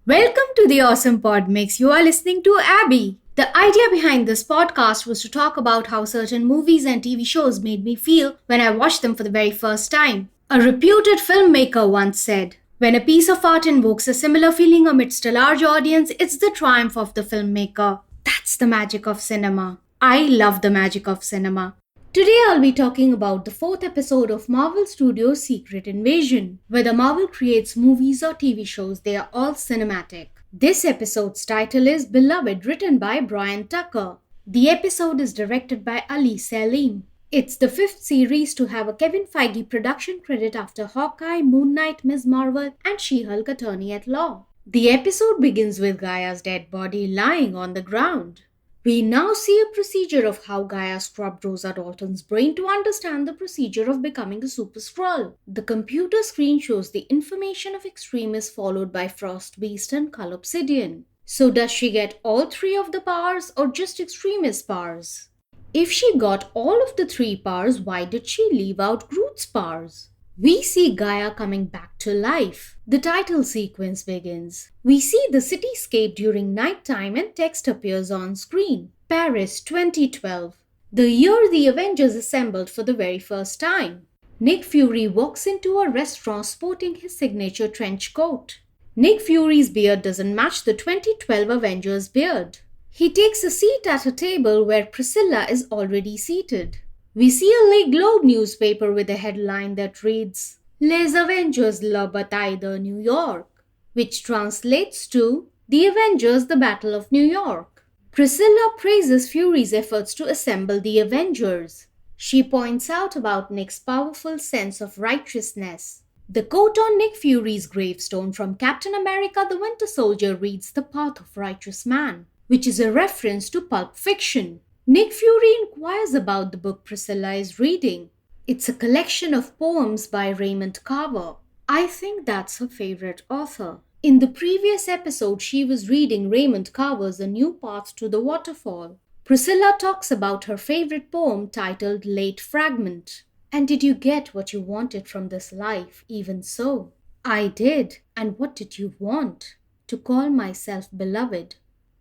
Welcome to the Awesome Pod Mix. You are listening to Abby. The idea behind this podcast was to talk about how certain movies and TV shows made me feel when I watched them for the very first time. A reputed filmmaker once said, "When a piece of art invokes a similar feeling amidst a large audience, it's the triumph of the filmmaker." That's the magic of cinema. I love the magic of cinema. Today I'll be talking about the fourth episode of Marvel Studios' Secret Invasion. Whether Marvel creates movies or TV shows, they are all cinematic. This episode's title is Beloved, written by Brian Tucker. The episode is directed by Ali Salim. It's the fifth series to have a Kevin Feige production credit after Hawkeye, Moon Knight, Ms. Marvel, and She-Hulk Attorney at Law. The episode begins with Gaia's dead body lying on the ground. We now see a procedure of how Gaia scrubbed Rosa Dalton's brain to understand the procedure of becoming a Super Skrull. The computer screen shows the information of Extremis followed by Frost Beast and Cull Obsidian. So does she get all three of the powers or just Extremis powers? If she got all of the three powers, why did she leave out Groot's powers? We see Gaia coming back to life. The title sequence begins. We see the cityscape during nighttime and text appears on screen. Paris 2012. The year the Avengers assembled for the very first time. Nick Fury walks into a restaurant sporting his signature trench coat. Nick Fury's beard doesn't match the 2012 Avengers beard. He takes a seat at a table where Priscilla is already seated. We see a Le Globe newspaper with a headline that reads, "Les Avengers la bataille de New York," which translates to "The Avengers, the Battle of New York." Priscilla praises Fury's efforts to assemble the Avengers. She points out about Nick's powerful sense of righteousness. The quote on Nick Fury's gravestone from Captain America the Winter Soldier reads, "The path of righteous man," which is a reference to Pulp Fiction. Nick Fury inquires about the book Priscilla is reading. It's a collection of poems by Raymond Carver. I think that's her favorite author. In the previous episode, she was reading Raymond Carver's A New Path to the Waterfall. Priscilla talks about her favorite poem titled Late Fragment. "And did you get what you wanted from this life, even so?" "I did. And what did you want?" "To call myself beloved.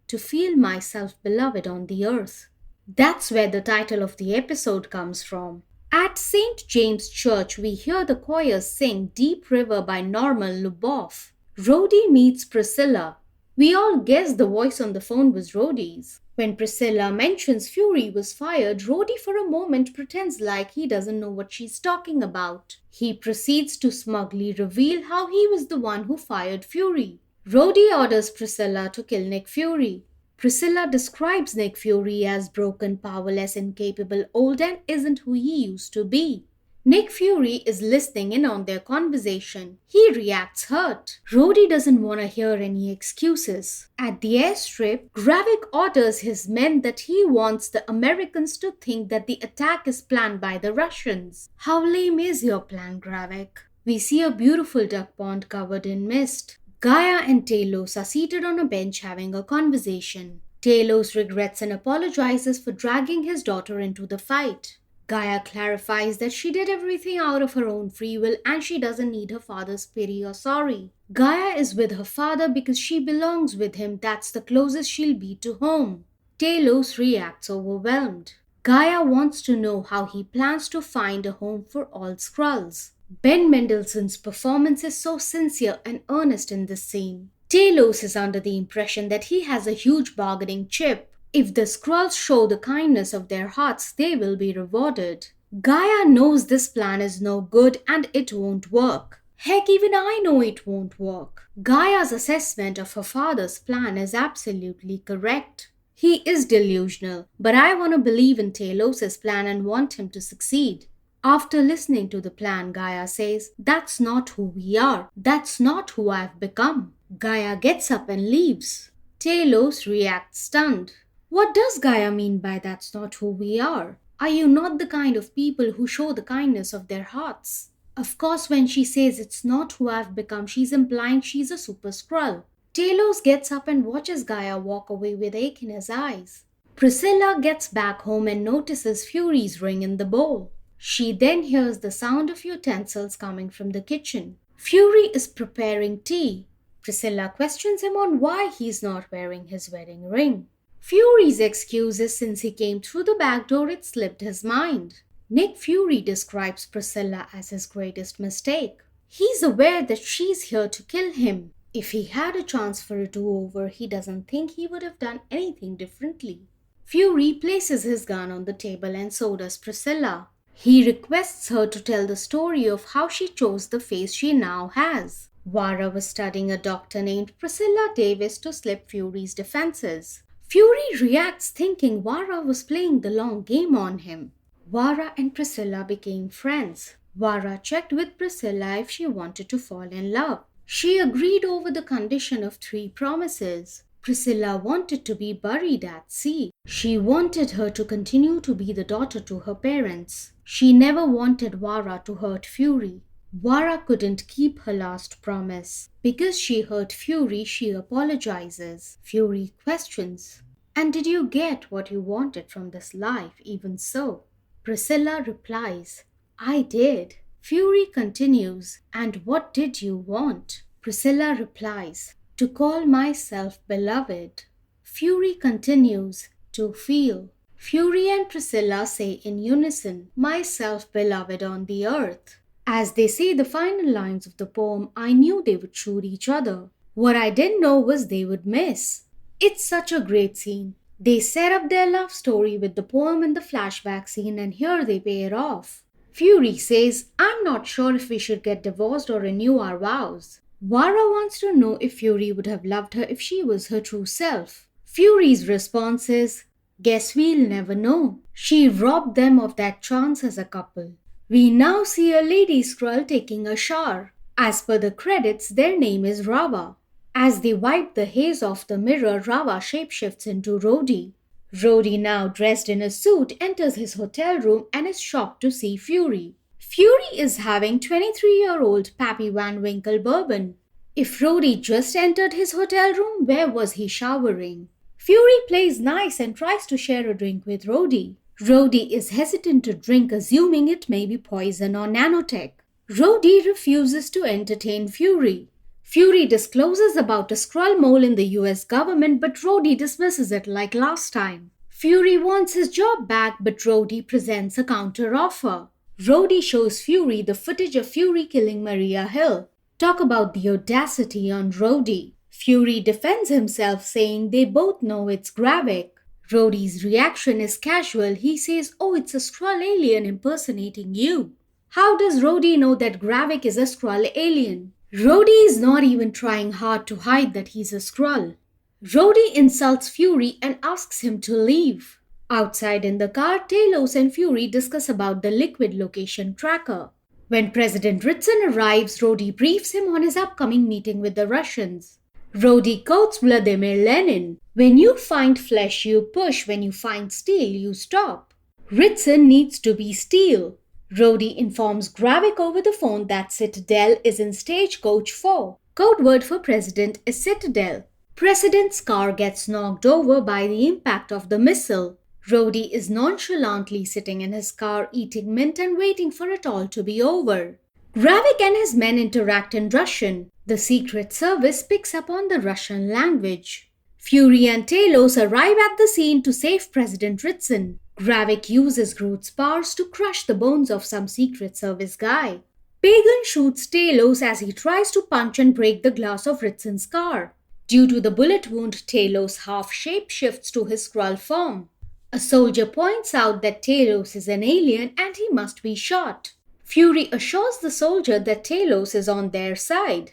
To feel myself beloved on the earth." That's where the title of the episode comes from. At St. James Church, we hear the choir sing Deep River by Norman Luboff. Rhodey meets Priscilla. We all guess the voice on the phone was Rhodey's. When Priscilla mentions Fury was fired, Rhodey for a moment pretends like he doesn't know what she's talking about. He proceeds to smugly reveal how he was the one who fired Fury. Rhodey orders Priscilla to kill Nick Fury. Priscilla describes Nick Fury as broken, powerless, incapable, old, and isn't who he used to be. Nick Fury is listening in on their conversation. He reacts hurt. Rhodey doesn't want to hear any excuses. At the airstrip, Gravik orders his men that he wants the Americans to think that the attack is planned by the Russians. "How lame is your plan, Gravik?" We see a beautiful duck pond covered in mist. Gaia and Talos are seated on a bench having a conversation. Talos regrets and apologizes for dragging his daughter into the fight. Gaia clarifies that she did everything out of her own free will and she doesn't need her father's pity or sorry. Gaia is with her father because she belongs with him. That's the closest she'll be to home. Talos reacts overwhelmed. Gaia wants to know how he plans to find a home for all Skrulls. Ben Mendelsohn's performance is so sincere and earnest in this scene. Talos is under the impression that he has a huge bargaining chip. If the Skrulls show the kindness of their hearts, they will be rewarded. Gaia knows this plan is no good and it won't work. Heck, even I know it won't work. Gaia's assessment of her father's plan is absolutely correct. He is delusional, but I want to believe in Talos' plan and want him to succeed. After listening to the plan, Gaia says, "That's not who we are. That's not who I've become." Gaia gets up and leaves. Talos reacts stunned. What does Gaia mean by "that's not who we are"? Are you not the kind of people who show the kindness of their hearts? Of course, when she says it's not who I've become, she's implying she's a Super Skrull. Talos gets up and watches Gaia walk away with ache in his eyes. Priscilla gets back home and notices Fury's ring in the bowl. She then hears the sound of utensils coming from the kitchen. Fury is preparing tea. Priscilla questions him on why he's not wearing his wedding ring. Fury's excuse is since he came through the back door, it slipped his mind. Nick Fury describes Priscilla as his greatest mistake. He's aware that she's here to kill him. If he had a chance for a do-over, he doesn't think he would have done anything differently. Fury places his gun on the table and so does Priscilla. He requests her to tell the story of how she chose the face she now has. Vara was studying a doctor named Priscilla Davis to slip Fury's defenses. Fury reacts thinking Vara was playing the long game on him. Vara and Priscilla became friends. Vara checked with Priscilla if she wanted to fall in love. She agreed over the condition of 3 promises. Priscilla wanted to be buried at sea. She wanted her to continue to be the daughter to her parents. She never wanted Vara to hurt Fury. Vara couldn't keep her last promise. Because she hurt Fury, she apologizes. Fury questions, "And did you get what you wanted from this life even so?" Priscilla replies, "I did." Fury continues, "And what did you want?" Priscilla replies, "To call myself beloved." Fury continues, "To feel." Fury and Priscilla say in unison, "Myself beloved on the earth." As they say the final lines of the poem, I knew they would shoot each other. What I didn't know was they would miss. It's such a great scene. They set up their love story with the poem and the flashback scene, and here they pay it off. Fury says, "I'm not sure if we should get divorced or renew our vows." Vara wants to know if Fury would have loved her if she was her true self. Fury's response is, "Guess we'll never know. She robbed them of that chance as a couple." We now see a lady Skrull taking a shower. As per the credits, their name is Rava. As they wipe the haze off the mirror, Rava shapeshifts into Rhodey. Rhodey, now dressed in a suit, enters his hotel room and is shocked to see Fury. Fury is having 23-year-old Pappy Van Winkle bourbon. If Rhodey just entered his hotel room, where was he showering? Fury plays nice and tries to share a drink with Rhodey. Rhodey is hesitant to drink, assuming it may be poison or nanotech. Rhodey refuses to entertain Fury. Fury discloses about a Skrull mole in the US government, but Rhodey dismisses it like last time. Fury wants his job back, but Rhodey presents a counter-offer. Rhodey shows Fury the footage of Fury killing Maria Hill. Talk about the audacity on Rhodey. Fury defends himself, saying they both know it's Gravik. Rhodey's reaction is casual. He says, "Oh, it's a Skrull alien impersonating you." How does Rhodey know that Gravik is a Skrull alien? Rhodey is not even trying hard to hide that he's a Skrull. Rhodey insults Fury and asks him to leave. Outside in the car, Talos and Fury discuss about the liquid location tracker. When President Ritson arrives, Rhodey briefs him on his upcoming meeting with the Russians. Rhodey quotes Vladimir Lenin, "When you find flesh, you push. When you find steel, you stop." Ritson needs to be steel. Rhodey informs Gravik over the phone that Citadel is in Stagecoach 4. Code word for President is Citadel. President's car gets knocked over by the impact of the missile. Rhodey is nonchalantly sitting in his car eating mint and waiting for it all to be over. Gravik and his men interact in Russian. The Secret Service picks up on the Russian language. Fury and Talos arrive at the scene to save President Ritson. Gravik uses Groot's powers to crush the bones of some Secret Service guy. Pagan shoots Talos as he tries to punch and break the glass of Ritson's car. Due to the bullet wound, Talos half shape-shifts to his Skrull form. A soldier points out that Talos is an alien and he must be shot. Fury assures the soldier that Talos is on their side.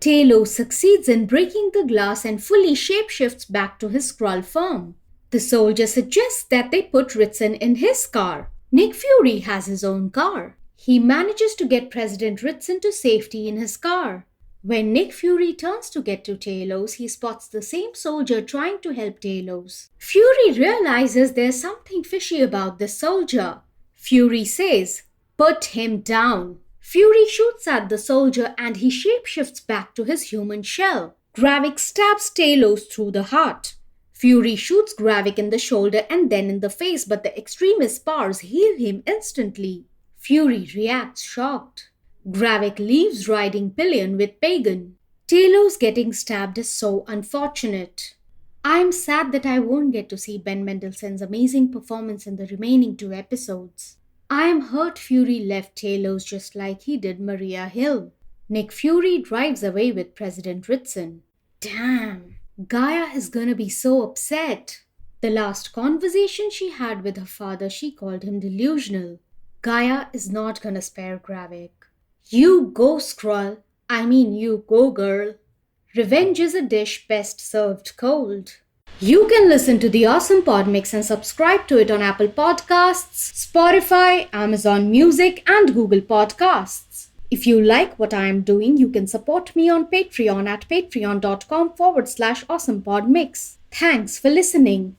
Talos succeeds in breaking the glass and fully shapeshifts back to his Skrull form. The soldier suggests that they put Ritson in his car. Nick Fury has his own car. He manages to get President Ritson to safety in his car. When Nick Fury turns to get to Talos, he spots the same soldier trying to help Talos. Fury realizes there's something fishy about this soldier. Fury says, "Put him down." Fury shoots at the soldier and he shapeshifts back to his human shell. Gravik stabs Talos through the heart. Fury shoots Gravik in the shoulder and then in the face, but the extremist powers heal him instantly. Fury reacts shocked. Gravik leaves riding pillion with Pagan. Taylor's getting stabbed is so unfortunate. I'm sad that I won't get to see Ben Mendelsohn's amazing performance in the remaining 2 episodes. I am hurt Fury left Taylor's just like he did Maria Hill. Nick Fury drives away with President Ritson. Damn, Gaia is gonna be so upset. The last conversation she had with her father, she called him delusional. Gaia is not gonna spare Gravik. You go, Skrull. You go, girl. Revenge is a dish best served cold. You can listen to the Awesome Pod Mix and subscribe to it on Apple Podcasts, Spotify, Amazon Music, and Google Podcasts. If you like what I am doing, you can support me on Patreon at patreon.com/awesomepodmix. Thanks for listening.